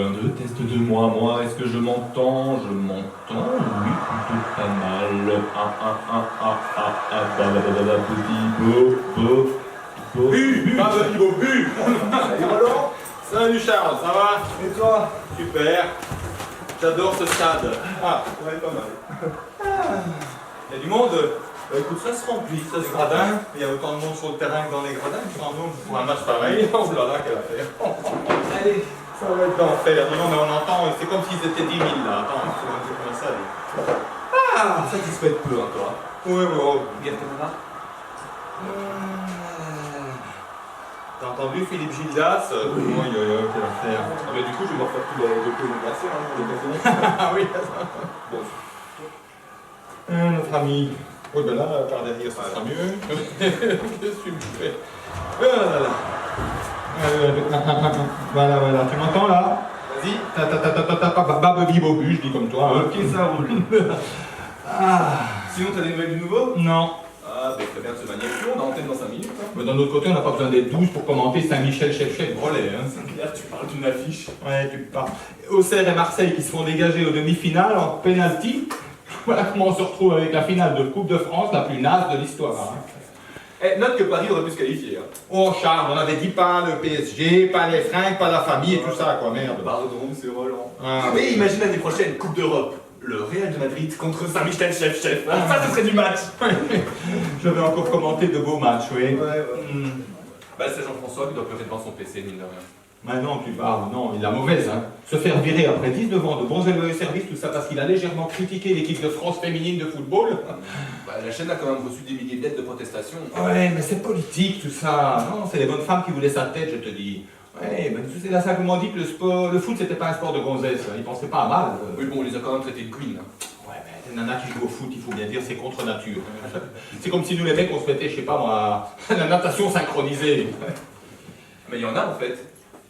1, 2, test 2, moi, est-ce que je m'entends? Je m'entends, oui, plutôt pas mal. Salut Roland. Salut Charles, ça va? Et toi? Super. J'adore ce stade. Ah, ouais, pas mal. Il y a du monde. Écoute, ça se remplit, ça Les se gradins. remplit. Il y a autant de monde sur le terrain que dans les gradins. Pour un match pareil. Oh là là, quelle affaire. Allez. Ça va être d'enfer. Non, mais on entend, c'est comme s'ils étaient 10 000 là. Attends, c'est un peu comme ça. Ah, satisfait de peu, hein, toi. Oui, oui. Regarde comme ça. T'as entendu Philippe Gildas? Oui. Quelle affaire. Ah, mais du coup, je vais leur faire tous les communications, hein, pour l'occasion. Ah oui, Bon. notre ami. Oui, ben là, par derrière, ça sera mieux. Qu'est-ce que tu me fais? Voilà. Voilà. Tu m'entends là? Vas-y. Babebi-bobu, je dis comme toi. Hein. Ok, ça roule. Sinon, t'as des nouvelles du nouveau? Non. Ah, ben très bien, de se manière plus, on a antenne dans 5 minutes. Hein. Mais d'un autre côté, on n'a pas besoin d'être 12 pour commenter Saint-Michel, chef relais. Hein. Là, tu parles d'une affiche. Ouais, tu parles. Auxerre et Marseille qui se font dégager aux demi-finales en penalty. Voilà comment on se retrouve avec la finale de Coupe de France, la plus naze de l'histoire. Hein. Eh, note que Paris aurait pu se qualifier. Hein. Oh Charles, on avait dit pas le PSG, pas les fringues, pas la famille et tout ça, quoi, merde. Pardon, c'est Roland. Ah, Mais imagine l'année prochaine, Coupe d'Europe. Le Real de Madrid contre Saint-Michel, chef. Ça, ce serait du match. Je vais encore commenter de beaux matchs, oui. Ouais. Hmm. Bah, c'est Jean-François qui doit pleurer devant son PC, mine de rien. Mais non, tu parles, non, il a mauvaise, hein. Se faire virer après 19 ans de bons élèves de service, tout ça parce qu'il a légèrement critiqué l'équipe de France féminine de football. Bah, la chaîne a quand même reçu des milliers de lettres de protestation. Ouais, mais c'est politique tout ça. Non, c'est les bonnes femmes qui voulaient sa tête, je te dis. Ouais, mais c'est là simplement dit que le foot c'était pas un sport de gonzesse. Ils pensaient pas à mal. Oui, bon, on les a quand même traités de queen. Hein. Ouais, mais les nanas qui jouent au foot, il faut bien dire, c'est contre nature. C'est comme si nous les mecs on se mettait, je sais pas moi, à la natation synchronisée. Mais il y en a en fait.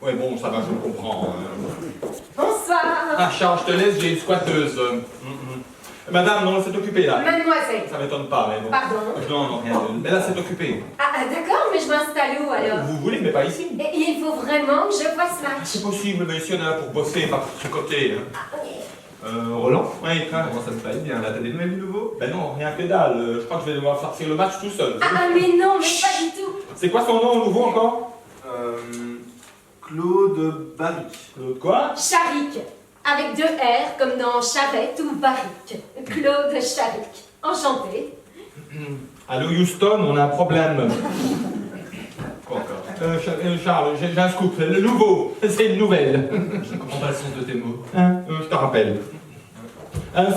Ouais, bon, ça va, je le comprends. Hein. Bonsoir. Ah, Charles, je te laisse, j'ai une squatteuse. Madame, non, c'est occupé là. Mademoiselle. Ça m'étonne pas, mais bon. Pardon. Non, rien. Mais là, c'est occupé. Ah, d'accord, mais je m'installe où alors? Vous voulez, mais pas ici. Et il faut vraiment que je fasse match. C'est possible, mais ici on est là pour bosser, pas pour tricoter. Hein. Ah, oui. Roland? Oui, quand Comment ça se passe bien là? T'as des nouvelles du nouveau? Ben non, rien que dalle. Je crois que je vais devoir farcir le match tout seul. Ah, mais non, mais pas du tout. C'est quoi son nom au nouveau encore? Claude Barry. Claude quoi? Charic. Avec 2 R, comme dans charrette ou barrique. Claude Charic. Enchanté. Allô Houston, on a un problème. Quoi encore? Charles, j'ai un scoop. Le nouveau, c'est une nouvelle. Je ne comprends pas le sens de tes mots. Hein, je te rappelle.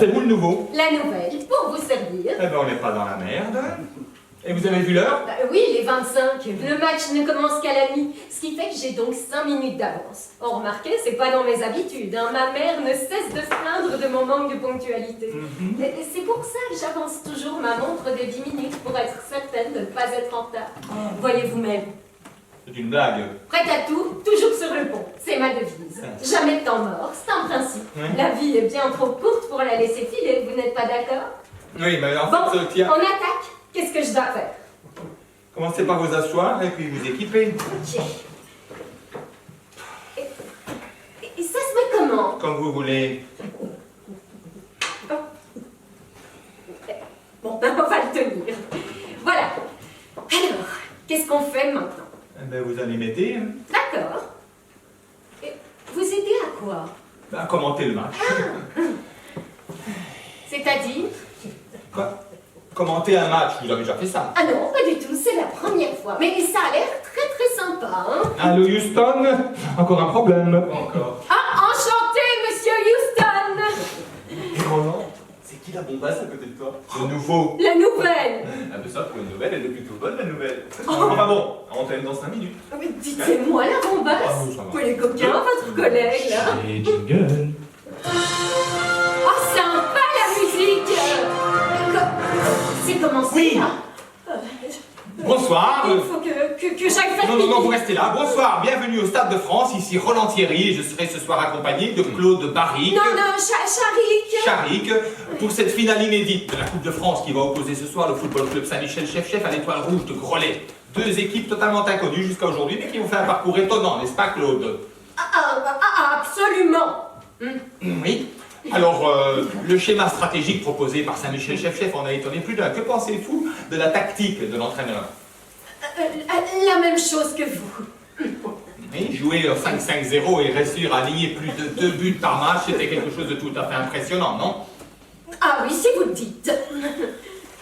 C'est vous le nouveau? La nouvelle, pour vous servir. Eh ben on n'est pas dans la merde. Et vous avez vu l'heure? Bah oui, les 25. Le match ne commence qu'à la nuit, ce qui fait que j'ai donc 5 minutes d'avance. Oh, remarquez, c'est pas dans mes habitudes. Hein. Ma mère ne cesse de se plaindre de mon manque de ponctualité. Et c'est pour ça que j'avance toujours ma montre de 10 minutes pour être certaine de ne pas être en retard. Voyez vous-même. C'est une blague. Prête à tout, toujours sur le pont. C'est ma devise. Jamais de temps mort, c'est un principe. Ouais. La vie est bien trop courte pour la laisser filer, vous n'êtes pas d'accord? Oui, mais en Bon, fait, tiens, on attaque. Qu'est-ce que je dois faire? commencez par vous asseoir et puis vous équiper. Ok. Et ça se met comment? Comme vous voulez. Bon, ben on va le tenir. Voilà. Alors, qu'est-ce qu'on fait maintenant? Eh ben, vous allez m'aider hein, D'accord. Et vous aidez à quoi? à commenter le match. C'est-à-dire? Quoi? Commenter un match, vous avez déjà fait ça. Ah non, pas du tout, c'est la première fois. Mais ça a l'air très très sympa, hein? Allô Houston? Encore un problème. Encore. Ah, enchanté, monsieur Houston! Roland, c'est qui la bombasse à côté de toi? De nouveau. La nouvelle! Ah, mais ça, pour une nouvelle, elle est plutôt bonne la nouvelle. Enfin bon, on t'aime dans 5 minutes. Mais dites-moi la bombasse! Ah oui, ça va. Pour les coquins, votre collègue, là! Et jingle. Oh, sympa la musique! C'est commencé, Oui. là? Bonsoir. Il faut que j'aille faire Non, vous pipi. restez là. Bonsoir, bienvenue au Stade de France. Ici Roland Thierry et je serai ce soir accompagné de Claude Barrique. Non, Charic! Charic, pour cette finale inédite de la Coupe de France qui va opposer ce soir le Football Club Saint-Michel chef à l'Étoile Rouge de Grelais. 2 équipes totalement inconnues jusqu'à aujourd'hui, mais qui ont fait un parcours étonnant, n'est-ce pas Claude? Absolument absolument. Oui. Alors, le schéma stratégique proposé par Saint-Michel Chef-Chef en a étonné plus d'un. Que pensez-vous de la tactique de l'entraîneur? La même chose que vous. Oui, jouer 5-5-0 et réussir à aligner plus de 2 buts par match, c'était quelque chose de tout à fait impressionnant, non? Ah oui, si vous le dites.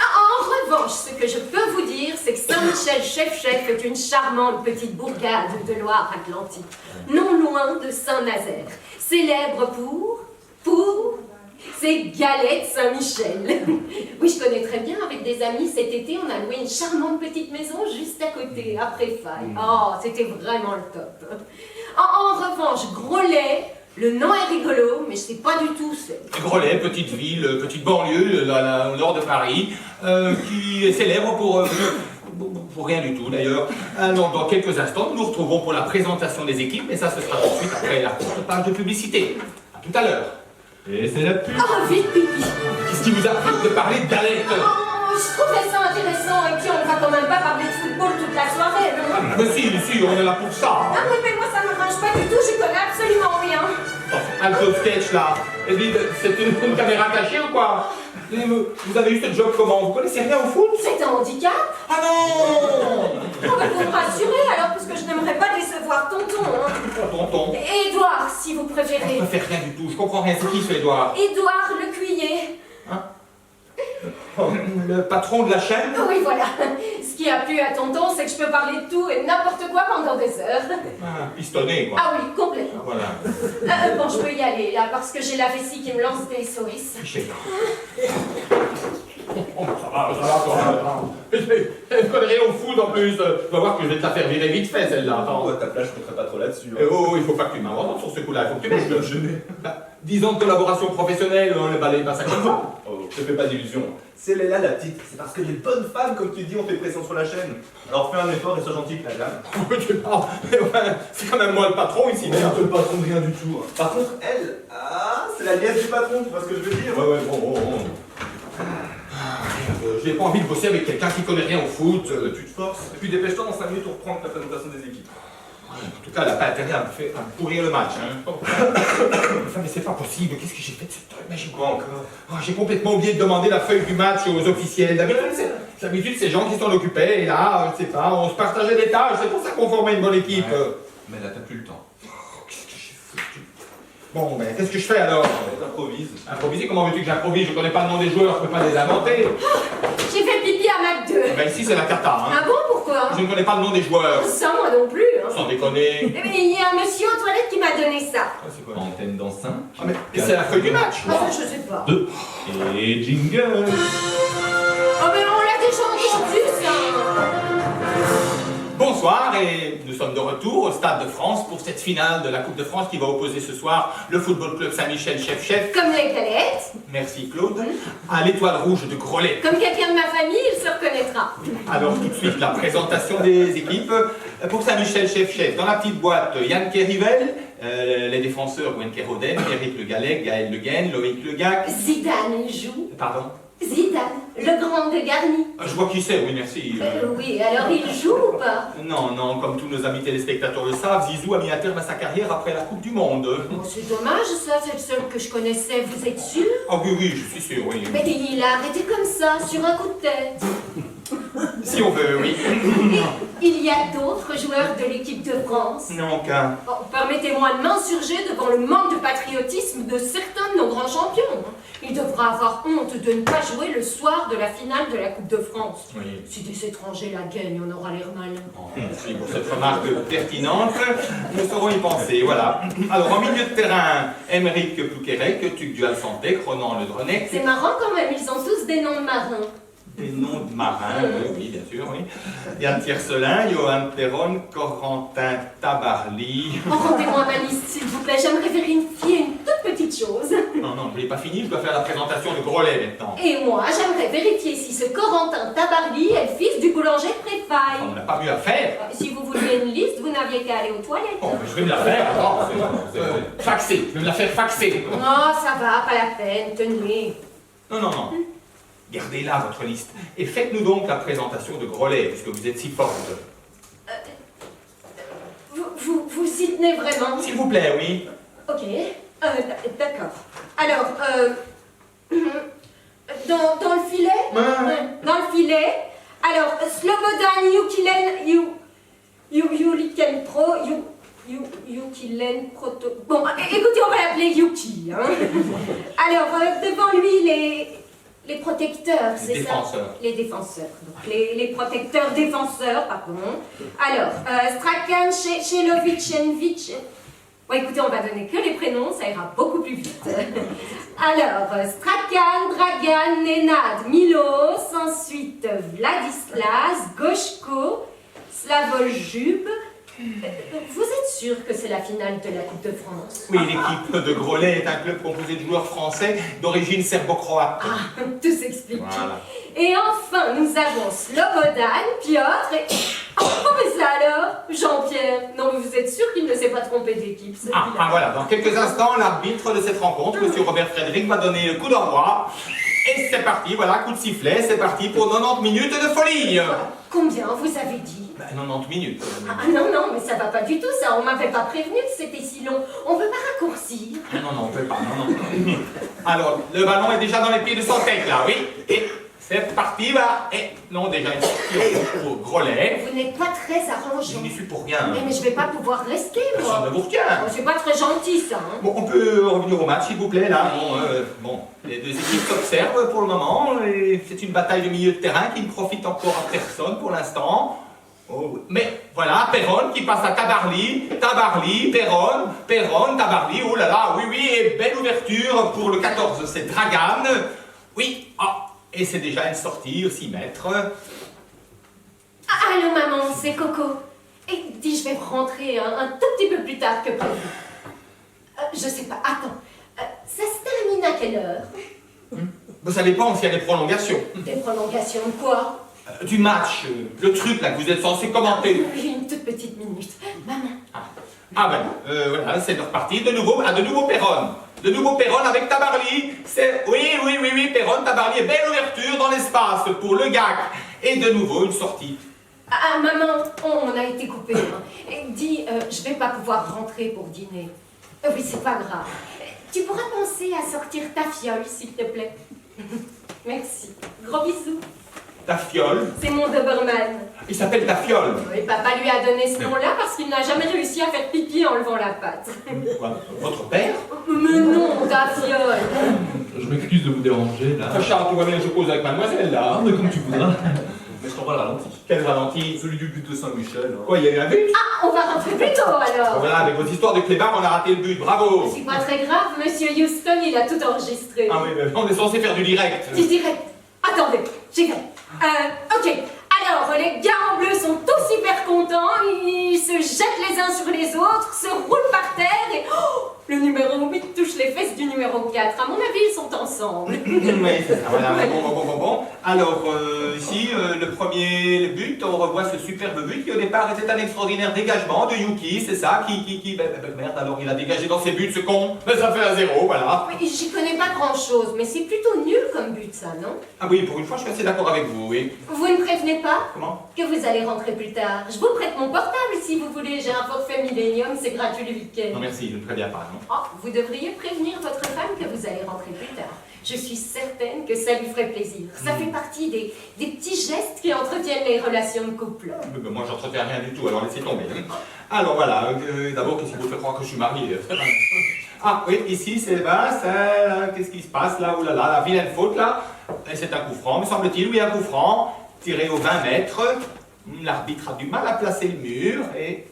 En revanche, ce que je peux vous dire, c'est que Saint-Michel Chef-Chef est une charmante petite bourgade de Loire-Atlantique, non loin de Saint-Nazaire, célèbre pour ses galets de Saint-Michel. Oui, je connais très bien, avec des amis, cet été, on a loué une charmante petite maison juste à côté, à Préfaille. Oh, c'était vraiment le top. En revanche, Groslay, le nom est rigolo, mais je sais pas du tout c'est. Groslay, petite ville, petite banlieue, au nord de Paris, qui est célèbre pour rien du tout d'ailleurs. Alors, dans quelques instants, nous nous retrouvons pour la présentation des équipes, et ça, ce sera tout de suite après la courte page de publicité. À tout à l'heure. Et c'est la pub. Oh, vite, pipi. Qu'est-ce qui vous a fait de parler d'Alec? Oh, je trouvais ça intéressant, et puis on va quand même pas parler de football toute la soirée, non? Mais si, on est là pour ça. Ah oui, mais moi ça me range pas du tout, j'y connais absolument rien. Un peu de sketch là. Et puis, c'est une caméra cachée ou quoi? Vous avez eu ce job comment? Vous connaissez rien au foot? C'est un handicap? Ah non! Oh, bah, vous me rassurez alors, puisque je n'aimerais pas décevoir tonton. Hein. Tonton. Et Édouard, si vous préférez. Je ne fais rien du tout, je comprends rien. C'est qui ce Édouard? Édouard Lecuyer. Le patron de la chaîne? Oui, voilà. Ce qui a plu à tonton, c'est que je peux parler de tout et n'importe quoi pendant des heures. Ah, pistonné quoi. Ah oui, complètement. Voilà. Bon, je peux y aller là, parce que j'ai la vessie qui me lance des SOS. Oh, ça va. Elle ne connaît rien au foot en plus. Tu vas voir que je vais te la faire virer vite fait celle-là. Oh, à ta place, je ne compterai pas trop là-dessus. Oh, il faut pas que tu m'inventes sur ce coup-là. Il faut que tu m'aides. Je n'ai. 10 ans de collaboration professionnelle, le balai passe à comme ça. Oh, je te fais pas d'illusions. Si elle est là, la petite, c'est parce que les bonnes femmes, comme tu dis, ont fait pression sur la chaîne. Alors fais un effort et sois gentil avec la dame. Tu parles. Mais ouais, c'est quand même moi le patron ici. Mais un peu le patron de rien du tout. Par contre, elle, c'est la nièce du patron, tu vois ce que je veux dire? Ouais, bon. J'ai pas envie de bosser avec quelqu'un qui connaît rien au foot. Tu te forces. Et puis dépêche-toi, dans 5 minutes, on reprend la présentation des équipes. En tout cas, elle n'a pas intérêt à me pourrir le match. Hein. Enfin, mais c'est pas possible. Qu'est-ce que j'ai fait de cette truc magique? Quoi encore? Oh, j'ai complètement oublié de demander la feuille du match aux officiels. D'habitude, c'est gens qui s'en occupaient. Et là, je sais pas, on se partageait des tâches. C'est pour ça qu'on formait une bonne équipe. Ouais. Mais là, t'as plus le temps. Qu'est-ce que j'ai foutu? Bon, ben, qu'est-ce que je fais alors? T'improvise. Improviser? Comment veux-tu que j'improvise? Je connais pas le nom des joueurs, je peux pas les inventer. J'ai fait pipi à Mac 2. Ben, ici, c'est la cata. Hein. Ah bon, pourquoi? Je ne connais pas le nom des joueurs. Ça, moi non plus. Hein. Sans déconner. Mais il y a un monsieur aux toilettes qui m'a donné ça. Ah, c'est quoi? Antenne dans 5. Ah, mais c'est la feuille du match. Ah, ça, je sais pas. 2. Et jingle. Oh, mais on l'a déjà entendu, ça. Bonsoir et nous sommes de retour au Stade de France pour cette finale de la Coupe de France qui va opposer ce soir le Football Club Saint-Michel Chef-Chef. Comme les galettes. Merci Claude. À l'Étoile Rouge de Groslay. Comme quelqu'un de ma famille, il se reconnaîtra. Alors tout de suite la présentation des équipes. Pour Saint-Michel Chef-Chef, dans la petite boîte, Yann Kerivel, les défenseurs Wenker Oden, Eric Le Gallec, Gaël Le Guen, Loïc Le Gac. Zidane, il joue. Pardon? Zidane, le grand de Garni. Je vois qui c'est, oui merci. Oui, alors il joue ou pas? Non, comme tous nos amis téléspectateurs le savent, Zizou a mis un terme à sa carrière après la Coupe du Monde. Bon, c'est dommage, ça, c'est le seul que je connaissais, vous êtes sûr? Ah oui, je suis sûr, oui. Mais il a arrêté comme ça, sur un coup de tête. Si on veut, oui. Et il y a d'autres joueurs de l'équipe de France. Non, qu'un. Bon, permettez-moi de m'insurger devant le manque de patriotisme de certains de nos grands champions. Il devra avoir honte de ne pas jouer le soir de la finale de la Coupe de France. Oui. Si des étrangers la gagnent, on aura l'air malin. Merci pour cette remarque pertinente. Nous saurons y penser, voilà. Alors, en milieu de terrain, Émeric Plouquerec, Tuc Dual-Santec, Ronan Le Drenec. C'est marrant quand même, ils ont tous des noms de marins. Des noms de marins, oui, bien sûr, oui. Yann Tiercelin, Johan Perron, Corentin Tabarly. Oh, rendez-moi ma liste, s'il vous plaît. J'aimerais vérifier une toute petite chose. Non, je n'ai pas fini, je dois faire la présentation de Groslay maintenant. Et moi, j'aimerais vérifier si ce Corentin Tabarly est le fils du boulanger Préfaille. On n'a pas mieux à faire. Si vous vouliez une liste, vous n'aviez qu'à aller aux toilettes. Bon, je vais me la faire, attends. Faxer, je vais me la faire faxer. Oh, ça va, pas la peine, tenez. Non. Gardez là votre liste. Et faites-nous donc la présentation de Groslay, puisque vous êtes si forte. Vous y tenez vraiment? S'il vous plaît, oui. Ok, d'accord. Alors, dans le filet Dans le filet. Alors, Slobodan Yukilen Pro, Yukilen Proto... Bon, écoutez, on va l'appeler Yuki. Hein. Alors, devant lui, les protecteurs, c'est ça? Les défenseurs. Donc, les protecteurs défenseurs, pardon. Alors, Strakan, Shelovic. Bon, écoutez, on va donner que les prénoms, ça ira beaucoup plus vite. Alors, Strakan, Dragan, Nenad, Milos, ensuite Vladislas, Goshko, Slavoljub. Vous êtes sûr que c'est la finale de la Coupe de France? Oui, l'équipe de Grolet est un club composé de joueurs français d'origine serbo-croate. Ah, tout s'explique. Voilà. Et enfin, nous avons Slobodan, Piotr et... Oh, mais ça alors, Jean-Pierre. Non, mais vous êtes sûr qu'il ne s'est pas trompé d'équipe, celui-là? Voilà, dans quelques instants, l'arbitre de cette rencontre, M. Robert Frédéric, va donner le coup d'envoi. Et c'est parti, voilà, coup de sifflet, c'est parti pour 90 minutes de folie. Combien vous avez dit? 90 minutes. Ah non, mais ça va pas du tout, ça. On m'avait pas prévenu que c'était si long. On veut pas raccourcir. Non, on peut pas, non. Alors, le ballon est déjà dans les pieds de son tête, là, oui. Et c'est parti, va. Et non, déjà, une sortie au Grolet. Vous n'êtes pas très arrangeant. Je n'y suis pour rien. Mais je vais pas pouvoir rester, moi. Personne ne vous retient. Oh, c'est pas très gentil, ça. Hein. Bon, on peut revenir au match, s'il vous plaît, là. Bon, les deux équipes s'observent pour le moment. Et c'est une bataille de milieu de terrain qui ne profite encore à personne pour l'instant. Oh, mais voilà, Perron qui passe à Tabarly, Perron, Tabarly, oh là là, oui, et belle ouverture pour le 14, c'est Dragan. Oui, et c'est déjà une sortie au 6 mètres. Allô, maman, c'est Coco. Et dis, je vais rentrer un tout petit peu plus tard que prévu. Je sais pas, attends. Ça se termine à quelle heure? Vous savez pas s'il y a des prolongations. Des prolongations de quoi? Du match, le truc là que vous êtes censé commenter. Une toute petite minute. Maman. Voilà, c'est reparti. De nouveau Perron. De nouveau Perron avec Tabarly. C'est, oui, Perron, Tabarly. Belle ouverture dans l'espace pour le gag. Et de nouveau une sortie. Maman, on a été coupé. Hein. Dis, je vais pas pouvoir rentrer pour dîner. Oui, c'est pas grave. Tu pourras penser à sortir ta fiole, s'il te plaît. Merci. Gros bisous. Ta fiole. C'est mon Doberman. Il s'appelle ta fiole. Oui, papa lui a donné ce nom-là parce qu'il n'a jamais réussi à faire pipi en levant la patte. Quoi, votre père? Mais non, ta fiole. Je m'excuse de vous déranger, là. Charles, tu vois bien que je pose avec mademoiselle, là. Ah, mais comme tu voudras. Mais je comprends le ralenti. Quel ralenti? Celui du but de Saint-Michel. Hein. Quoi, il y a eu un but? Ah, on va rentrer plus tôt alors. Voilà, avec vos histoires de clébards, on a raté le but, bravo. C'est pas très grave, monsieur Houston, il a tout enregistré. Ah oui, mais on est censé faire du direct. Du direct. Attendez, j'ai fait. Ok. Alors, les gars en bleu sont tous hyper contents, ils se jettent les uns sur les autres, se roulent par terre et... Oh, le numéro 8 touche les fesses du numéro 4. À mon avis, ils sont ensemble. Oui, c'est ça, voilà, bon. Alors, ici, le premier but, on revoit ce superbe but qui au départ était un extraordinaire dégagement de Yuki, c'est ça, merde, alors il a dégagé dans ses buts, ce con. Mais ça fait un 0, voilà. Oui, j'y connais pas grand-chose, mais c'est plutôt nul comme but, ça, non? Ah oui, pour une fois, je suis assez d'accord avec vous, oui. Vous ne prévenez pas? Comment? Que vous allez rentrer plus tard. Je vous prête mon portable si vous voulez, j'ai un forfait Millennium, c'est gratuit le week-end. Non, merci, je ne préviens pas, non. Oh, vous devriez prévenir votre femme que vous allez rentrer plus tard. Je suis certaine que ça lui ferait plaisir. Ça fait partie des petits gestes qui entretiennent les relations de couple. Mais moi, j'entretiens rien du tout, alors laissez tomber. Alors voilà, d'abord, qu'est-ce qui vous fait croire que je suis marié? Ah oui, ici, c'est qu'est-ce qui se passe là? Oh là là, la vilaine faute là. Et c'est un coup franc, me semble-t-il. Oui, un coup franc, tiré aux 20 mètres. L'arbitre a du mal à placer le mur et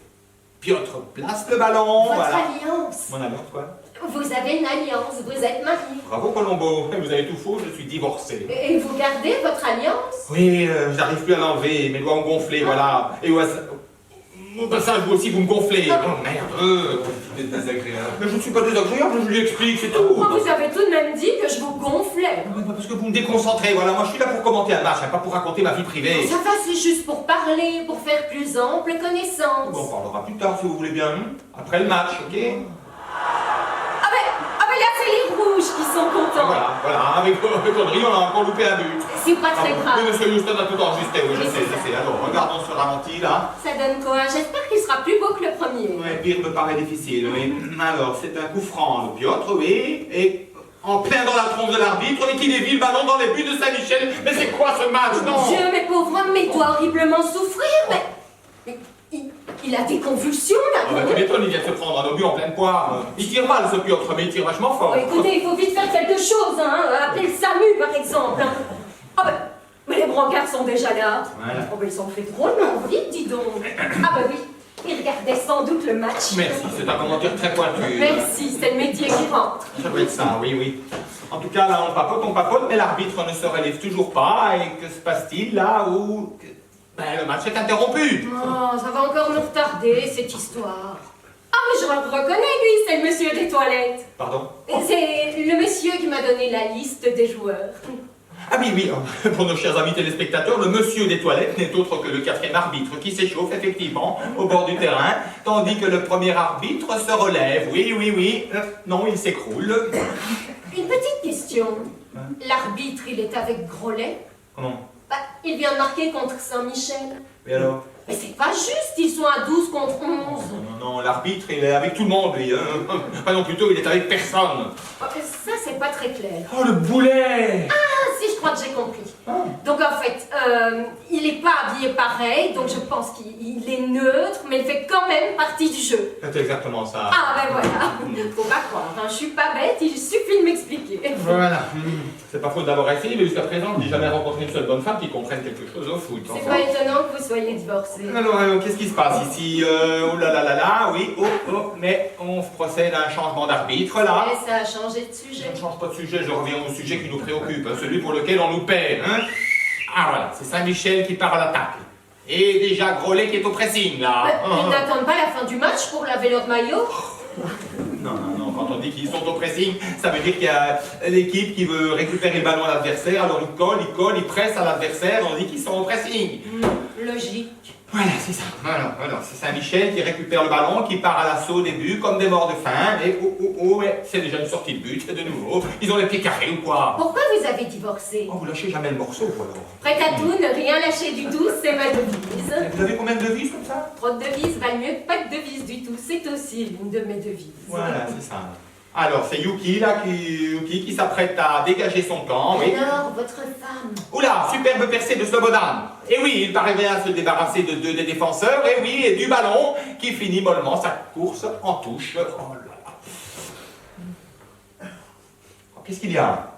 Piotr place le ballon. Votre Voilà. alliance. Mon alliance, quoi? Vous avez une alliance, vous êtes marié. Bravo Colombo, vous avez tout faux, je suis divorcé. Et vous gardez votre alliance? Oui, j'arrive plus à l'enlever, mes doigts ont gonflé, voilà. Et au passage, vous aussi, vous me gonflez. Oh merde, C'est désagréable. mais je ne suis pas désagréable, je lui explique, c'est tout. Vous avez tout de même dit que je vous gonflais. Parce que vous me déconcentrez, voilà. Moi, je suis là pour commenter un match, hein, pas pour raconter ma vie privée. Ça va, c'est juste pour parler, pour faire plus ample connaissance. Bon, on parlera plus tard, si vous voulez bien. Après le match, ok? Ah ben là, c'est les rouges. rouges qui sont contents. Voilà, avec Audrey, on a encore loupé un but. C'est pas très grave. Oui, monsieur Houston a tout enregistré, oui, je Oui, sais. Alors, regardons ce ralenti, là. Ça donne quoi? J'espère qu'il sera plus beau que le premier. Ouais, pire me paraît difficile, oui. Alors, c'est un coup franc, le Piotr, oui, et en plein dans la tronche de l'arbitre, et qui dévie le ballon dans les buts de Saint-Michel. Mais c'est quoi ce match, non? Dieu, mes pauvres hommes, mais il doit horriblement souffrir, mais il a des convulsions, là. Ah bah, tu m'étonnes, il vient de se prendre un obus en pleine poire. Il tire mal, ce Piotr, mais il tire vachement fort. Oh, écoutez, il faut vite faire quelque chose, hein. Appelez le SAMU, par exemple. Ah ben, mais les brancards sont déjà là. Voilà. Oh ben, ils sont fait drôlement vite, dis donc. Ah ben oui, ils regardaient sans doute le match. Merci, c'est un commentaire très pointu. Merci, c'est le métier qui rentre. Ça doit être ça, oui. En tout cas, là, on papote, mais l'arbitre ne se relève toujours pas. Et que se passe-t-il là où... Ben, le match est interrompu. Oh, ça va encore nous retarder, cette histoire. Ah, mais je le reconnais, lui, c'est le monsieur des toilettes. Pardon? C'est le monsieur qui m'a donné la liste des joueurs. Ah oui, pour nos chers amis téléspectateurs, le monsieur des toilettes n'est autre que le 4e arbitre qui s'échauffe effectivement au bord du terrain, tandis que le premier arbitre se relève. Oui. Non, il s'écroule. Une petite question. L'arbitre, il est avec Grolet? Comment? Bah, il vient de marquer contre Saint-Michel. Et alors? Mais c'est pas juste, ils sont à 12 contre 11. Non, l'arbitre, il est avec tout le monde, lui. Enfin non, plutôt, il est avec personne. Oh, ça, c'est pas très clair. Oh, le boulet! Ah, si, je crois que j'ai compris. Donc, en fait, il est pas habillé pareil, donc je pense qu'il est neutre, mais il fait quand même partie du jeu. C'est exactement ça. Ah, ben voilà. Faut pas croire, hein. Je suis pas bête, il suffit de m'expliquer. Voilà. C'est pas faute d'avoir essayé, mais jusqu'à présent, je n'ai jamais rencontré une seule bonne femme qui comprenne quelque chose au foot. C'est pas étonnant que vous soyez divorcé. Alors, qu'est-ce qui se passe ici? Oh là, oui, mais on procède à un changement d'arbitre, là. Et ça a changé de sujet. Je ne change pas de sujet, je reviens au sujet qui nous préoccupe, celui pour lequel on nous paie, hein. Ah voilà, c'est Saint-Michel qui part à l'attaque. Et déjà Grolet qui est au pressing, là. Ils n'attendent pas la fin du match pour laver leur maillot? Non, quand on dit qu'ils sont au pressing, ça veut dire qu'il y a l'équipe qui veut récupérer le ballon à l'adversaire, alors ils pressent à l'adversaire, on dit qu'ils sont au pressing. Logique. Voilà, c'est ça. Alors, c'est Saint-Michel qui récupère le ballon, qui part à l'assaut des buts, comme des morts de faim, et ouais, c'est déjà une sortie de but, de nouveau. Ils ont les pieds carrés ou quoi? Pourquoi vous avez divorcé? Oh, vous lâchez jamais le morceau, alors. Prêt à tout, ne rien lâcher du tout, c'est ma devise. Vous avez combien de devises comme ça? Trop de devises valent mieux que pas de devises du tout, c'est aussi l'une de mes devises. Voilà, c'est ça. Alors, c'est Yuki, là, qui s'apprête à dégager son camp, oui. Alors, votre femme? Oula, superbe percée de Slobodan. Et oui, il paraît bien se débarrasser de deux des défenseurs, et oui, et du ballon, qui finit mollement sa course en touche. Oh là là. Oh, qu'est-ce qu'il y a?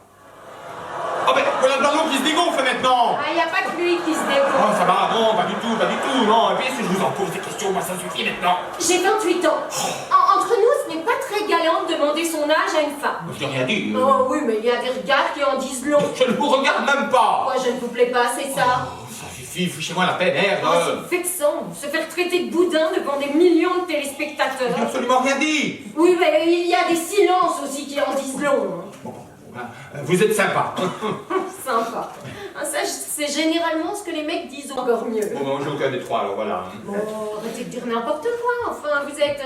Oh ben, voilà le ballon qui se dégonfle maintenant. Ah, il n'y a pas que lui qui se dégonfle. Oh, ça va, non, pas du tout, non. Et puis, si je vous en pose des questions, moi, ça suffit maintenant. J'ai 28 ans. Entre nous, ce n'est pas très galant de demander son âge à une femme. Je n'ai rien dit. Oh oui, mais il y a des regards qui en disent long. Je ne vous regarde même pas. Moi, je ne vous plais pas, c'est ça. Oh, ça suffit, fichez-moi la paix, merde. Oh, c'est vexant. Se faire traiter de boudin devant des millions de téléspectateurs. Je n'ai absolument rien dit. Oui, mais il y a des silences aussi qui en disent long. Vous êtes sympa. Sympa. Ah, ça, c'est généralement ce que les mecs disent encore mieux. Bon, ben, j'ai aucun des trois, alors voilà. Bon, arrêtez de dire n'importe quoi. Enfin, vous êtes...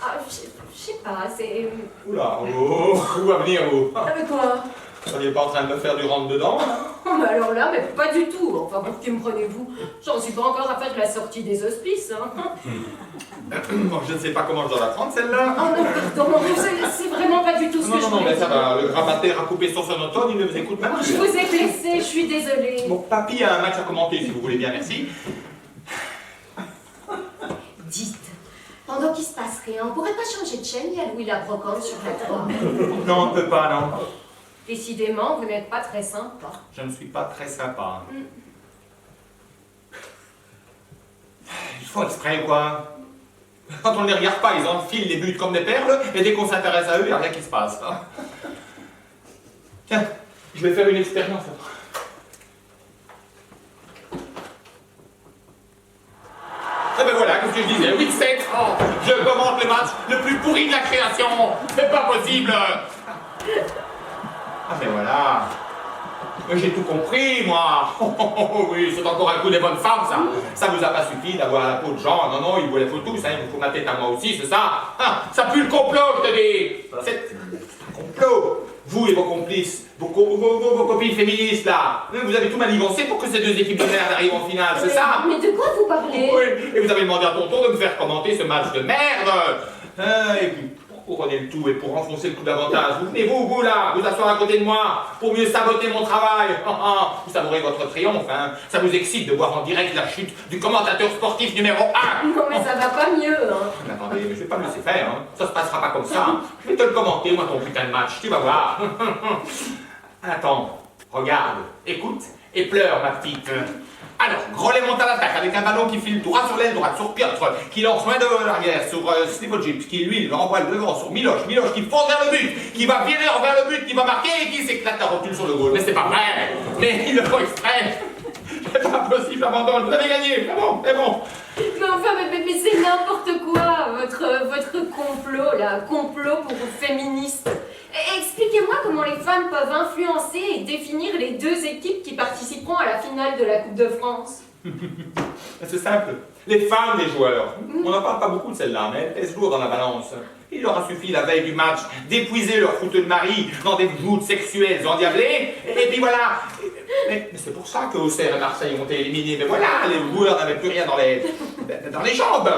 Ah, je sais pas, c'est... Oula, où va venir, vous? Avec quoi? Vous n'êtes pas en train de me faire du rentre-dedans? Oh, mais alors là, mais pas du tout. Enfin, pour qui me prenez-vous? J'en suis pas encore à faire la sortie des hospices, hein. Bon, je ne sais pas comment je dois la prendre, celle-là. Oh non, pardon, c'est vraiment pas du tout ce que je Non, voulais mais ça dire. va, le grammaire a coupé son sonotone, il ne vous écoute même plus. Je vous ai blessé, je suis désolée. Bon, papy a un match à commenter, si vous voulez bien, merci. Dites, pendant qu'il se passe rien, on pourrait pas changer de chaîne? Il y a Louis la brocante sur la toile. Non, on ne peut pas, non. Décidément, vous n'êtes pas très sympa. Je ne suis pas très sympa. Ils font exprès, quoi. Quand on ne les regarde pas, ils enfilent les buts comme des perles, et dès qu'on s'intéresse à eux, il n'y a rien qui se passe. Tiens, je vais faire une expérience. Eh ben voilà, qu'est-ce que je disais? 8-7, oh, je commente le match le plus pourri de la création. C'est pas possible. Ah ben voilà. J'ai tout compris, moi. Oui, c'est encore un coup des bonnes femmes, ça. Ça vous a pas suffi d'avoir la peau de Jean. Non, il vous les faut tous, hein. Il vous faut ma tête à moi aussi, c'est ça. Ah, ça pue le complot, je te dis. C'est un complot. vous et vos complices, vos copines féministes là, vous avez tout manigancé pour que ces deux équipes de merde arrivent en finale, c'est ça? Mais de quoi vous parlez? Oui, et vous avez demandé à tonton de me faire commenter ce match de merde. Et puis, pour couronner le tout et pour renfoncer le coup davantage, vous venez vous là, vous asseoir à côté de moi, pour mieux saboter mon travail. Vous savourez votre triomphe, hein. Ça vous excite de voir en direct la chute du commentateur sportif numéro 1. Non mais ça va pas mieux, hein. Mais attendez, mais je vais pas me laisser faire, hein. Ça se passera pas comme ça. Je vais te le commenter, moi, ton putain de match, tu vas voir. Attends, regarde, écoute et pleure, ma petite. Alors, Grolet monte à l'attaque avec un ballon qui file droit sur l'aile droite sur Piotr, qui lance loin de l'arrière sur Slivojic, qui lui le renvoie le devant sur Miloš, Miloš qui fonce vers le but, qui va virer vers le but, qui va marquer et qui s'éclate la rotule sur le goal. Mais c'est pas vrai, mais il le faut exprès. C'est pas possible, abandonne, vous avez gagné, vraiment, c'est bon. Mais enfin, mais c'est n'importe quoi, votre complot là, complot pour vous féministes. Expliquez-moi comment les femmes peuvent influencer et définir les deux équipes qui participeront à la finale de la Coupe de France. C'est simple, les femmes des joueurs. On n'en parle pas beaucoup de celles-là, mais elles pèsent lourd dans la balance. Il leur a suffi la veille du match d'épuiser leur fouteux de mari dans des joutes sexuelles endiablées, et puis voilà. Mais c'est pour ça que Auxerre et Marseille ont été éliminés. Mais voilà, les joueurs n'avaient plus rien dans les jambes.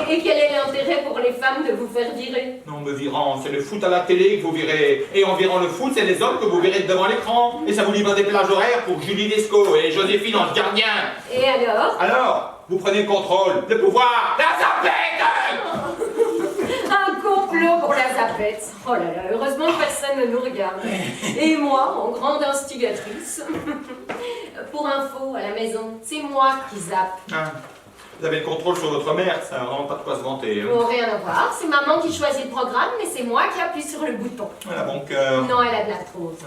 Et quel est l'intérêt pour les femmes de vous faire virer? Non, me virant, c'est le foot à la télé que vous virez. Et en virant le foot, c'est les hommes que vous verrez devant l'écran. Et ça vous livre des plages horaires pour Julie Lescaut et Joséphine Ange Gardien. Et alors? Alors, vous prenez le contrôle, le pouvoir, la zapette. Un complot pour la zapette. Oh là là, heureusement que personne ne nous regarde. Et moi, en grande instigatrice. Pour info, à la maison, c'est moi qui zappe. Ah, vous avez le contrôle sur votre mère, ça n'a vraiment pas de quoi se vanter. Hein. Bon, rien à voir, c'est maman qui choisit le programme, mais c'est moi qui appuie sur le bouton. Elle a bon cœur. Non, elle a de l'arthrose.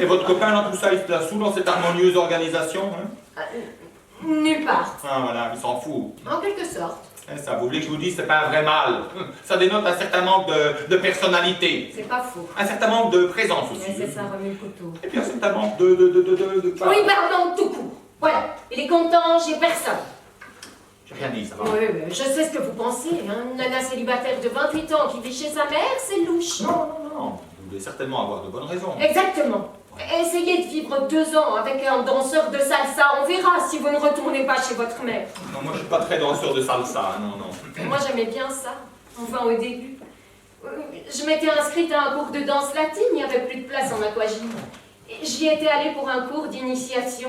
Et votre copain, dans tout ça, il se place où dans cette harmonieuse organisation hein? Nulle part. Ah voilà, il s'en fout. En quelque sorte. Et ça, vous voulez que je vous dise, c'est pas un vrai mal. Ça dénote un certain manque de personnalité. C'est pas faux. Un certain manque de présence aussi. Mais c'est ça, remue le couteau. Et puis un certain manque de Oui, pardon, tout court. Voilà, il est content, j'ai personne. J'ai rien dit, ça va. Oui, je sais ce que vous pensez. Hein. Une nana célibataire de 28 ans qui vit chez sa mère, c'est louche. Non. Vous devez certainement avoir de bonnes raisons. Exactement. Essayez de vivre 2 ans avec un danseur de salsa, on verra si vous ne retournez pas chez votre mère. Non, moi je suis pas très danseur de salsa, non. Moi j'aimais bien ça, enfin au début. Je m'étais inscrite à un cours de danse latine, il n'y avait plus de place en aquagym. J'y étais allée pour un cours d'initiation,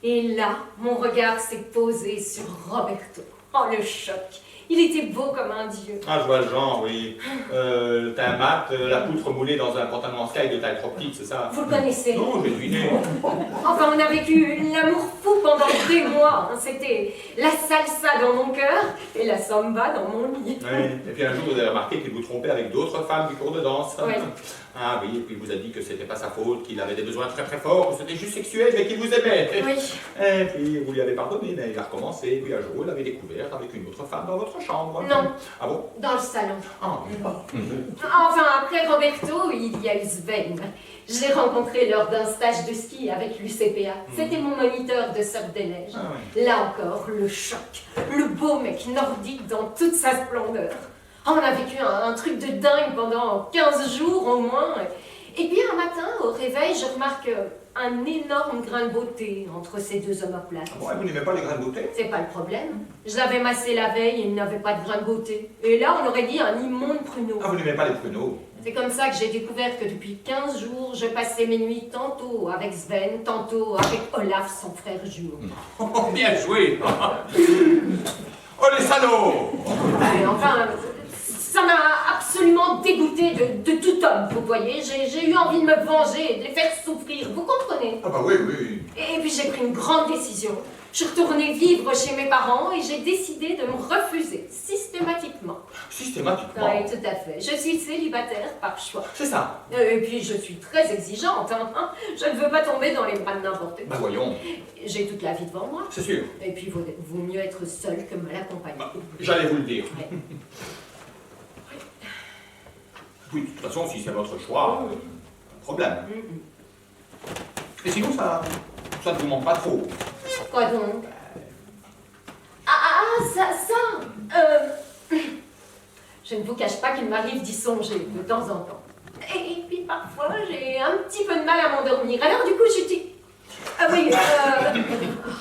et là, mon regard s'est posé sur Roberto. Oh le choc. Il était beau comme un dieu. Ah, je vois le genre, oui. T'as un mat, la poutre moulée dans un pantalon en sky de taille trop petite, c'est ça? Vous le connaissez? Non, j'ai deviné. Enfin, on a vécu l'amour fou pendant des mois. C'était la salsa dans mon cœur et la samba dans mon lit. Oui. Et puis un jour, vous avez remarqué qu'il vous trompait avec d'autres femmes du cours de danse. Oui. Ah oui, et puis il vous a dit que c'était pas sa faute, qu'il avait des besoins très très forts, que c'était juste sexuel, mais qu'il vous aimait. Oui. Et puis vous lui avez pardonné, mais il a recommencé, et puis un jour, il l'avait découverte avec une autre femme dans votre chambre. Non. Ah bon? Dans le salon. Ah, Enfin, après Roberto, il y a eu Sven. Je l'ai rencontré lors d'un stage de ski avec l'UCPA. C'était mon moniteur de surf des neiges. Ah ouais. Là encore, le choc. Le beau mec nordique dans toute sa splendeur. Oh, on a vécu un truc de dingue pendant 15 jours au moins. Et puis un matin, au réveil, je remarque un énorme grain de beauté entre ces deux omoplates. Ah bon, et vous n'aimez pas les grains de beauté? C'est pas le problème. Je l'avais massé la veille et il n'avait pas de grain de beauté. Et là, on aurait dit un immonde pruneau. Ah, vous n'aimez pas les pruneaux? C'est comme ça que j'ai découvert que depuis 15 jours, je passais mes nuits tantôt avec Sven, tantôt avec Olaf, son frère jumeau. Oh, bien joué. Oh, les salauds. Et enfin, ça m'a absolument dégoûté de tout homme, vous voyez. J'ai eu envie de me venger, de les faire souffrir, vous comprenez? Ah bah oui, oui. Et puis j'ai pris une grande décision. Je suis retournée vivre chez mes parents et j'ai décidé de me refuser systématiquement. Systématiquement? Oui, tout à fait. Je suis célibataire par choix. C'est ça. Et puis je suis très exigeante. Hein. Je ne veux pas tomber dans les bras de n'importe qui. Bah voyons. J'ai toute la vie devant moi. C'est sûr. Et puis vaut mieux être seul que mal accompagné. Bah, j'allais vous le dire. Ouais. Oui, de toute façon, si c'est votre choix, pas de problème. Et sinon, ça ne vous manque pas trop. Quoi donc? Ça. Je ne vous cache pas qu'il m'arrive d'y songer de temps en temps. Et puis, parfois j'ai un petit peu de mal à m'endormir. Alors du coup, je dis... Ah oui,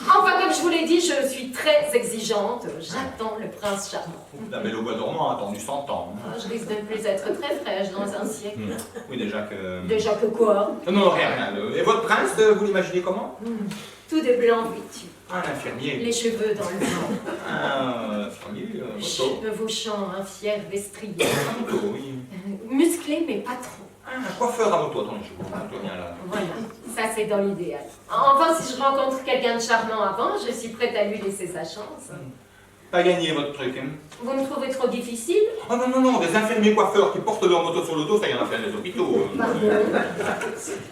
enfin, comme je vous l'ai dit, je suis très exigeante. J'attends le prince charmant. La belle au bois dormant a attendu 100 ans. Ah, je risque de ne plus être très fraîche dans un siècle. Oui, déjà que... Déjà que quoi? Non, rien. Et votre prince, vous l'imaginez comment? Tout de blanc vêtu. Un infirmier. Les cheveux dans le vent. Un infirmier, moto. Chevauchant un fier destrier. Moto, oui. Musclé, mais pas trop. Un coiffeur à moto, attendez, je vous bien là. Voilà, ça c'est dans l'idéal. Enfin, si je rencontre quelqu'un de charmant avant, je suis prête à lui laisser sa chance. Pas gagné votre truc, hein? Vous me trouvez trop difficile? Oh non, des infirmiers coiffeurs qui portent leur moto sur le dos, ça y en a plein des hôpitaux. Pardon.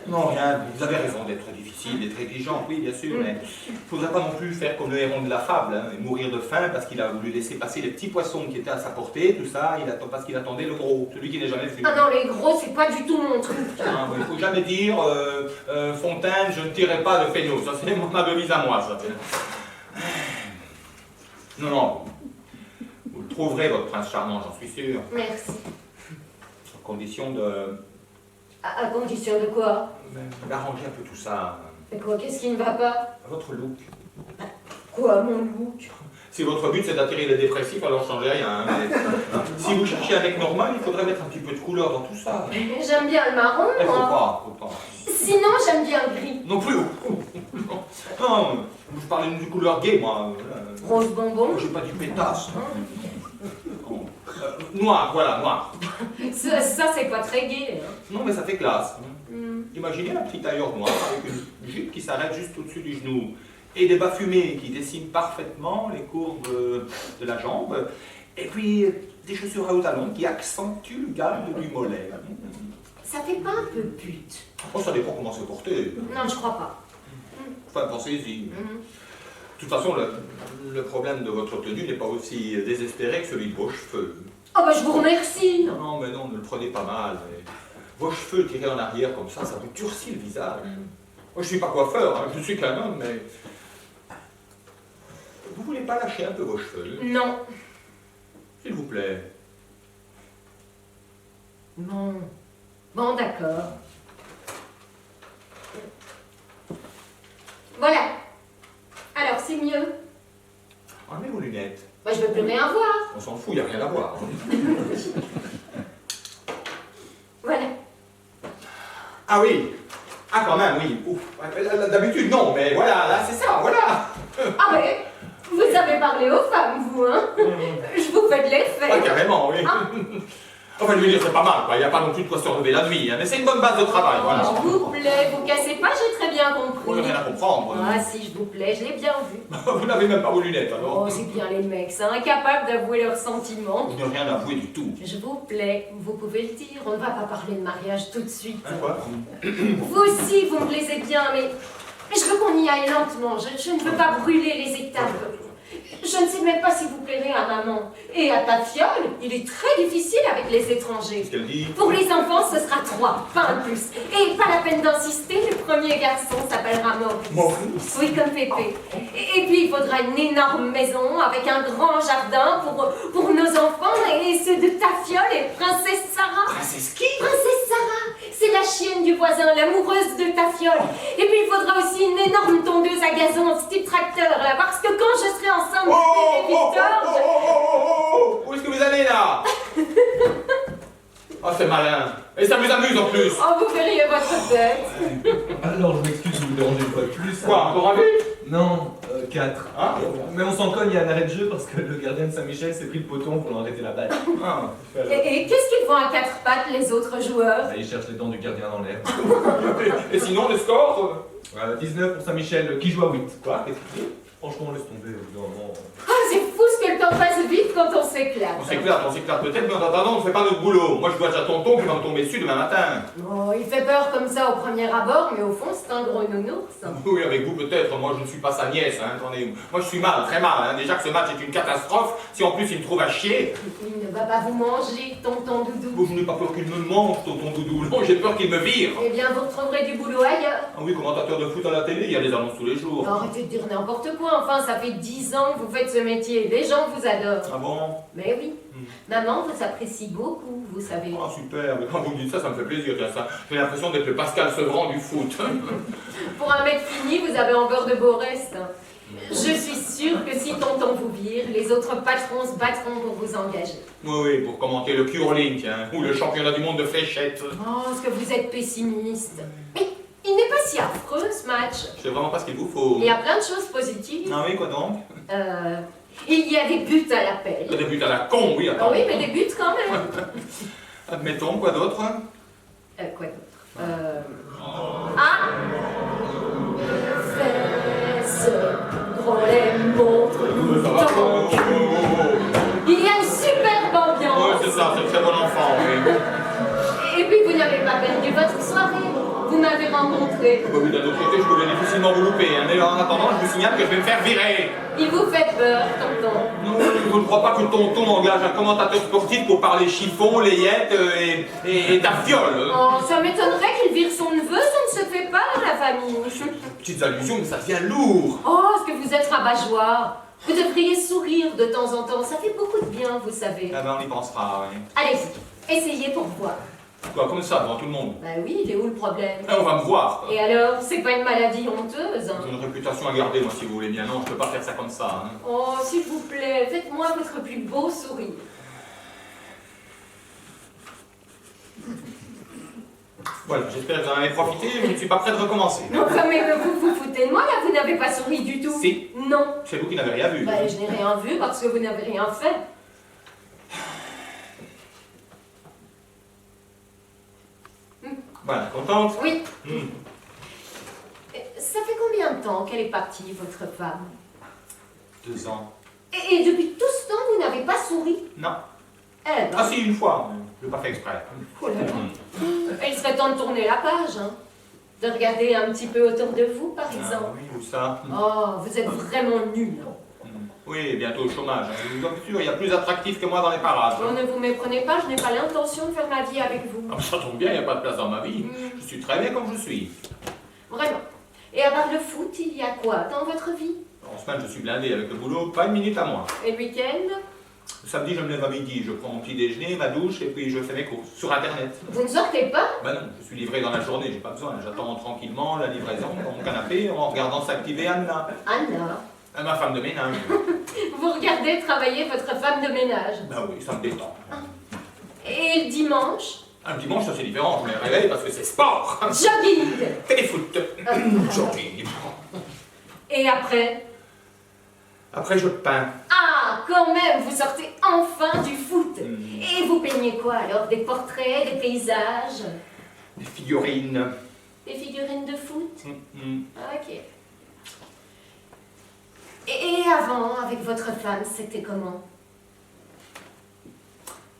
Non, rien, vous avez raison d'être difficile, d'être exigeant, oui, bien sûr, mais il ne faudrait pas non plus faire comme le héron de la fable, hein, et mourir de faim parce qu'il a voulu laisser passer les petits poissons qui étaient à sa portée, tout ça, parce qu'il attendait le gros, celui qui n'est jamais venu. Ah non, les gros, c'est pas du tout mon truc. Ah, il ne faut jamais dire Fontaine, je ne tirerai pas de Fénot, ça c'est ma devise à moi, ça. Non, vous le trouverez, votre prince charmant, j'en suis sûr. Merci. À condition de... À condition de quoi? d'arranger un peu tout ça. Et quoi, qu'est-ce qui ne va pas? Votre look. Quoi, mon look? Si votre but c'est d'attirer les dépressifs, alors changez rien. Hein, mais, si vous cherchez un mec normal, il faudrait mettre un petit peu de couleur dans tout ça. J'aime bien le marron, Il faut moi. pas. Sinon, j'aime bien le gris. Non plus. Non, je parlais d'une couleur gay, moi. Rose bonbon. J'ai pas du pétasse. Noir, voilà, noir. Ça c'est pas très gai. Hein. Non, mais ça fait classe. Hmm. Imaginez un petit tailleur noir avec une jupe qui s'arrête juste au-dessus du genou et des bas fumés qui dessinent parfaitement les courbes de la jambe et puis des chaussures à haut talons qui accentuent le galbe du mollet. Ça fait pas un peu pute? Oh, ça dépend comment c'est porté. Non, je crois pas. Enfin, pensez-y. Hmm. De toute façon, le problème de votre tenue n'est pas aussi désespéré que celui de vos cheveux. Oh bah je vous remercie. Non, mais non, ne le prenez pas mal. Vos cheveux tirés en arrière comme ça vous durcit le visage. Moi, je suis pas coiffeur, hein, je suis qu'un homme, mais... Vous voulez pas lâcher un peu vos cheveux? Non. S'il vous plaît. Bon, d'accord. Voilà. Alors, c'est mieux. Enlevez vos lunettes. Bah, je veux plus rien voir. On s'en fout, il n'y a rien à voir. Voilà. Ah oui. Ah, quand même, oui. Ouf. D'habitude, non, mais voilà, là, c'est ça, voilà. Ah mais, vous savez parler aux femmes, vous, hein? Je vous fais de l'effet. Ah, carrément, oui. Ah. Enfin, je veux dire, c'est pas mal, quoi. Il n'y a pas non plus de quoi se relever la nuit, hein, mais c'est une bonne base de travail, voilà. S'il vous plaît, vous cassez pas, j'ai très bien Vous compris. n'avez rien à comprendre. Ah si, je vous plaît, je l'ai bien vu. Vous n'avez même pas vos lunettes, alors. Oh, c'est bien les mecs, c'est incapables d'avouer leurs sentiments. Vous n'avez rien avoué du tout. Je vous plaît, vous pouvez le dire, on ne va pas parler de mariage tout de suite. Hein, quoi? Vous aussi, vous me plaisez bien, mais je veux qu'on y aille lentement, je ne veux pas brûler les étapes. Je ne sais même pas si vous plairez à maman. Et à ta fiole, il est très difficile avec les étrangers. Qu'est-ce qu'elle dit? Pour les enfants, ce sera 3, pas un plus. Et pas la peine d'insister, le premier garçon s'appellera Maurice. Maurice? Oui, comme Pépé. Et puis, il faudra une énorme maison avec un grand jardin pour nos enfants et ceux de ta fiole et Princesse Sarah. Princesse qui? Princesse Sarah, c'est la chienne du voisin, l'amoureuse de ta fiole. Et puis, il faudra aussi une énorme tondeuse à gazon, style tracteur, là, parce que quand je serai enceinte de bébé Victor, Où est-ce que vous allez, là? Oh, c'est malin. Et ça vous amuse, en plus. Oh, vous verriez votre tête. Alors, je m'excuse de vous déranger une fois de plus. Quoi, encore un but? Non, 4. Hein? Mais on s'en cogne, il y a un arrêt de jeu parce que le gardien de Saint-Michel s'est pris le poton pour arrêter la balle. Ah. Et qu'est-ce qu'ils font à 4 pattes, les autres joueurs? Bah, il cherche les dents du gardien dans l'air. Et sinon, le score? 19 pour Saint-Michel, qui joue à 8. Quoi? Qu'est-ce que tu dis? Franchement, laisse tomber, au bout d'un moment. Ah, c'est fou ce que le temps passe vite quand on s'éclate. On s'éclate peut-être, mais en attendant, on ne fait pas notre boulot. Moi, je dois déjà tonton qui va me tomber dessus demain matin. Oh, il fait peur comme ça au premier abord, mais au fond, c'est un gros nounours. Oui, avec vous peut-être. Moi, je ne suis pas sa nièce. Hein. Attendez, moi, je suis mal, très mal. Hein. Déjà que ce match est une catastrophe. Si en plus il me trouve à chier. Il ne va pas vous manger, tonton Doudou. Bon, je n'ai pas peur qu'il me mange, tonton Doudou. Non, j'ai peur qu'il me vire. Eh bien, vous retrouverez du boulot ailleurs. Ah oui, commentateur de foot à la télé, il y a des annonces tous les jours. Non, arrêtez de dire n'importe quoi, enfin, ça fait 10 ans que vous faites ce métier. Les gens vous adorent. Ah bon? Mais oui. Maman vous apprécie beaucoup, vous savez. Oh, super, mais quand vous me dites ça, ça me fait plaisir. Ça. J'ai l'impression d'être le Pascal Sevran du foot. Pour un mec fini, vous avez encore de beaux restes. Je suis sûre que si tonton vous vire, les autres patrons se battront pour vous engager. Oui, pour commenter le curling, tiens, ou le championnat du monde de fléchettes. Oh, est-ce que vous êtes pessimiste. Mais il n'est pas si affreux, ce match. Je sais vraiment pas ce qu'il vous faut. Il y a plein de choses positives. Ah oui, quoi donc? Il y a des buts à l'appel. Des buts à la con, oui, attends. Ah oui, mais des buts quand même. Admettons, quoi d'autre? Quoi d'autre Ah Fesses, gros les montres, Ça va, oh. Il y a une superbe ambiance. Ouais, c'est ça, c'est très bon enfant, oui. Et puis vous n'avez pas perdu votre soirée. Vous m'avez rencontré. Bah oui, d'un autre côté, je pouvais difficilement vous louper, hein, mais en attendant, je vous signale que je vais me faire virer. Il vous fait peur, tonton. Non, je ne crois pas que tonton engage un commentateur sportif pour parler chiffon, layette et tafiole. Oh, ça m'étonnerait qu'il vire son neveu, ça ne se fait pas dans la famille. Petites allusions, mais ça devient lourd. Oh, est-ce que vous êtes rabat-joie? Vous devriez sourire de temps en temps, ça fait beaucoup de bien, vous savez. Ah ben, on y pensera, oui. Allez-y, essayez pour voir. Quoi, comme ça, devant tout le monde? Bah oui, il est où le problème? Ah, on va me voir. Et alors, c'est pas une maladie honteuse? J'ai une réputation à garder, moi, si vous voulez bien. Non, je peux pas faire ça comme ça. Hein. Oh, s'il vous plaît, faites-moi votre plus beau sourire. Voilà, j'espère que vous en avez profité, mais je ne suis pas prêt de recommencer. Enfin, mais vous vous foutez de moi, là, vous n'avez pas souri du tout. Si. Non. C'est vous qui n'avez rien vu. Bah, je n'ai rien vu parce que vous n'avez rien fait. Voilà, contente? Oui. Hmm. Ça fait combien de temps qu'elle est partie, votre femme? 2 ans. Et depuis tout ce temps, vous n'avez pas souri? Non. Eh ben, Ah si, une fois. Je l'ai pas fait exprès. oh là là. Il serait temps de tourner la page, hein. De regarder un petit peu autour de vous, par Ah exemple. oui, ou ça. Oh, vous êtes vraiment nul. Oui, bientôt au chômage. Je vous en suis sûr, il y a plus attractif que moi dans les parages. Oh, ne vous méprenez pas, je n'ai pas l'intention de faire ma vie avec vous. Ah, ça tombe bien, il n'y a pas de place dans ma vie. Je suis très bien comme je suis. Vraiment. Et à part le foot, il y a quoi dans votre vie? En semaine, je suis blindé avec le boulot, pas une minute à moi. Et le week-end? Le samedi, je me lève à midi, je prends mon petit déjeuner, ma douche, et puis je fais mes courses sur Internet. Vous ne sortez pas? Ben non, je suis livré dans la journée, j'ai pas besoin. J'attends tranquillement la livraison dans mon canapé en regardant s'activer Anna, Anna. ma femme de ménage. Vous regardez travailler votre femme de ménage. Ben oui, ça me détend. Et le dimanche? Un dimanche, ça c'est différent, je me réveille parce que c'est sport. Jogging. Téléfoot. Jogging. Et après? Après, je peins. Ah, quand même, vous sortez enfin du foot. Et vous peignez quoi alors? Des portraits, des paysages? Des figurines. Des figurines de foot? Mm. Ok. Et avant, avec votre femme, c'était comment?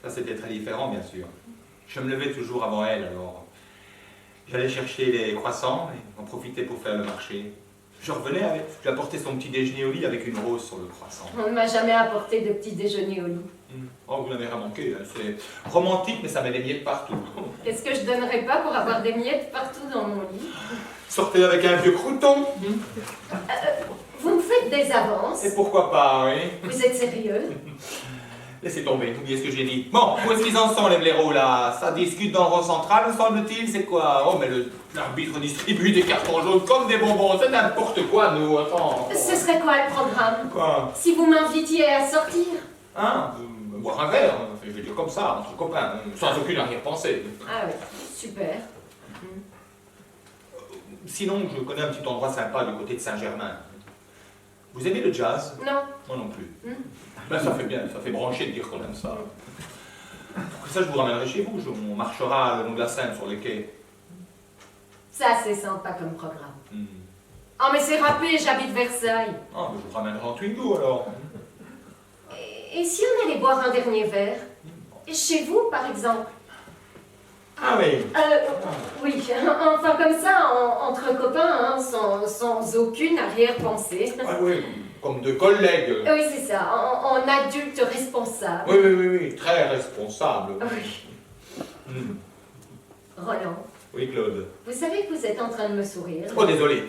Ça, c'était très différent, bien sûr. Je me levais toujours avant elle, alors j'allais chercher les croissants et en profiter pour faire le marché. Je revenais avec, j'apportais son petit déjeuner au lit avec une rose sur le croissant. On ne m'a jamais apporté de petit déjeuner au lit. Oh, vous n'avez rien manqué, hein. C'est romantique, mais ça met des miettes partout. Qu'est-ce que je donnerais pas pour avoir des miettes partout dans mon lit? Sortez avec un vieux crouton. Vous me faites des avances. Et pourquoi pas, oui. Vous êtes sérieux? Laissez tomber, oubliez ce que j'ai dit. Bon, où est-ce qu'ils en sont, les blaireaux, là? Ça discute dans le rond central, me semble-t-il, c'est quoi? Oh, mais l'arbitre distribue des cartons jaunes comme des bonbons, c'est n'importe quoi, nous, attends. Ce serait quoi le programme? Quoi? Si vous m'invitiez à sortir? Hein? Boire un verre, je vais dire comme ça, entre copains, sans aucune arrière-pensée. Ah oui, super. Sinon, je connais un petit endroit sympa du côté de Saint-Germain. Vous aimez le jazz? Non. Moi non plus. Ben, ça fait bien, ça fait brancher de dire qu'on aime ça. Après ça, je vous ramènerai chez vous, on marchera le long de la Seine sur les quais. Ça, c'est sympa comme programme. Oh, mais c'est râpé, j'habite Versailles. Ah, ben, je vous ramènerai en Twingo alors. Et si on allait boire un dernier verre? Chez vous, par exemple? Ah oui. Oui, enfin comme ça, entre copains, hein, sans aucune arrière-pensée. Ah oui, comme de collègues. Oui, c'est ça, en adulte responsable. Oui, très responsable. Oui. Roland, Oui, Claude. vous savez que vous êtes en train de me sourire. Oh, désolé.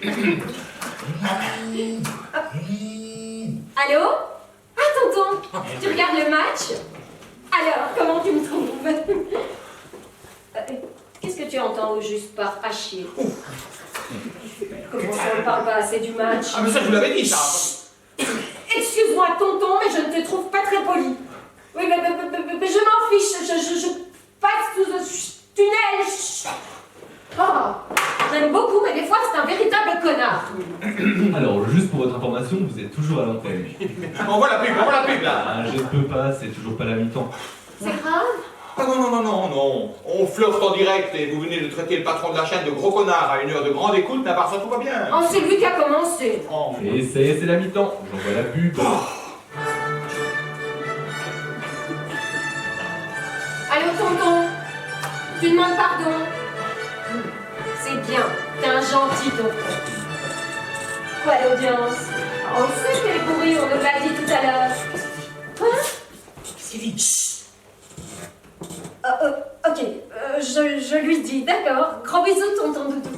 Allô? Ah, tonton, tu regardes le match? Alors, comment tu me trouves Qu'est-ce que tu entends au juste par à chier? Comment ça, on ne parle pas assez du match? Ah, mais ça, je vous l'avais dit, ça. Excuse-moi, tonton, mais je ne te trouve pas très poli. Oui, mais je m'en fiche, je passe sous ce tunnel. Oh, j'aime beaucoup, mais des fois, c'est un véritable connard. Alors, juste pour votre information, vous êtes toujours à l'antenne. On voit la pub, là. Ah, je ne peux pas, c'est toujours pas la mi-temps. C'est grave? Ah non. On flirte en direct et vous venez de traiter le patron de la chaîne de gros connard à une heure de grande écoute, mais à part ça, tout va bien. Oh, c'est lui qui a commencé. Oh. Et ça y est, c'est la mi-temps. J'envoie la pub. Allô, tonton, tu demandes pardon? C'est bien, t'es un gentil tonton. Quoi, l'audience? On le sait qu'elle est pourrie, on nous l'a dit tout à l'heure. Quoi? C'est vite. Ok, je lui dis, d'accord. Gros bisous, tonton Doudou.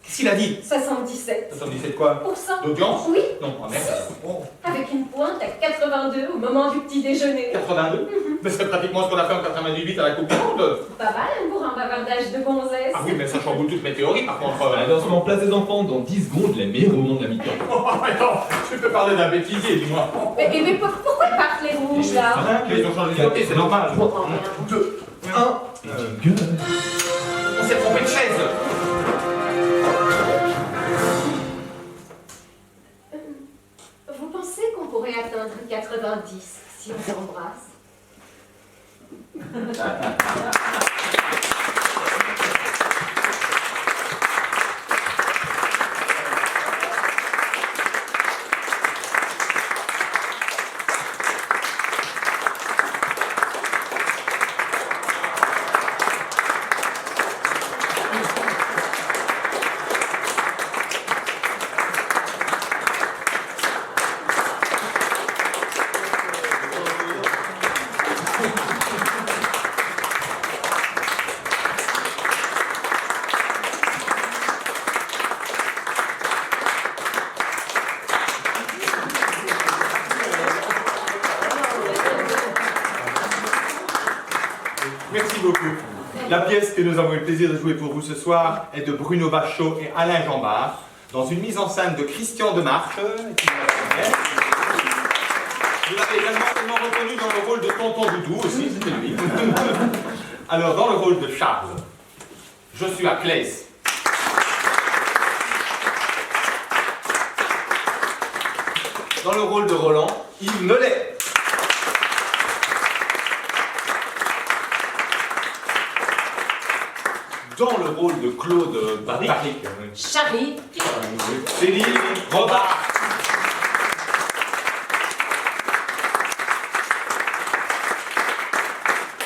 Qu'est-ce qu'il a dit? 77. 77 quoi? % D'audience? Oui, Non, oh merde. Oh. avec une pointe à 82 au moment du petit déjeuner. 82? Mais c'est pratiquement ce qu'on a fait en 98 à la Coupe du Monde. Pas mal pour un bavardage de gonzesse. Ah oui, mais ça chamboule toutes mes théories par contre. Alors, on en place des enfants dans 10 secondes, les meilleurs moments de la mi-temps. Oh, attends, tu peux parler d'un bêtisier, dis-moi. Mais pourquoi partent les rouges là? Ils ont changé de côté, c'est normal. 2, 1, jingle. On s'est trompé de chaise. Vous pensez qu'on pourrait atteindre 90 si on s'embrasse? Merci beaucoup. La pièce que nous avons eu le plaisir de jouer pour vous ce soir est de Bruno Bachot et Alain Jambard, dans une mise en scène de Christian Demarche. Vous l'avez également reconnu dans le rôle de Tonton Doudou aussi, c'était lui. Alors, dans le rôle de Charles, je suis à Claes. Dans le rôle de Roland, Yves Nollet. Dans le rôle de Claude Barrick, Charlie. Céline Robart.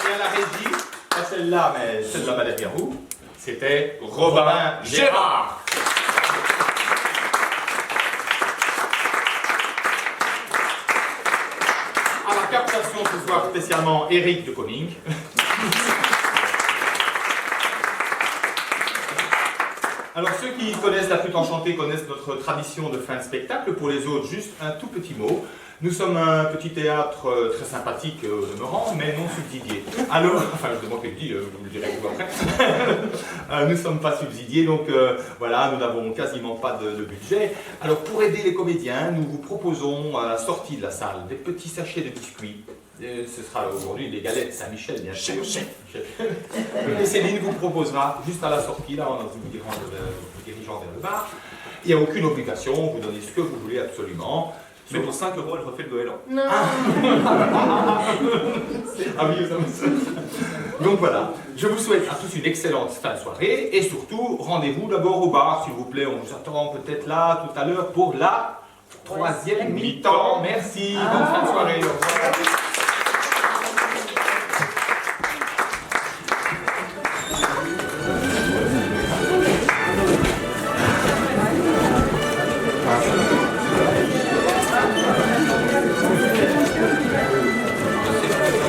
Et à la régie, pas celle-là, mais celle de la Valérie Roux, c'était Robin Gérard. À la captation ce soir spécialement Eric de Koning. Alors ceux qui connaissent la flûte enchantée connaissent notre tradition de fin de spectacle. Pour les autres, juste un tout petit mot. Nous sommes un petit théâtre très sympathique au demeurant, mais non subsidié. Alors, enfin je demande qu'elle dit, vous le direz vous après. Nous ne sommes pas subsidiés, donc voilà, nous n'avons quasiment pas de budget. Alors pour aider les comédiens, nous vous proposons à la sortie de la salle des petits sachets de biscuits. Ce sera aujourd'hui les galettes Saint-Michel, bien sûr. Et Céline vous proposera, juste à la sortie, là, en vous dirigeant vers le bar. Il n'y a aucune obligation, vous donnez ce que vous voulez absolument. Mais pour 5 €, elle refait le goéland. Non. Ah oui, ça me... Donc voilà, je vous souhaite à tous une excellente fin de soirée. Et surtout, rendez-vous d'abord au bar, s'il vous plaît. On vous attend peut-être là, tout à l'heure, pour la troisième mi-temps. Merci, bonne fin de soirée. Au revoir.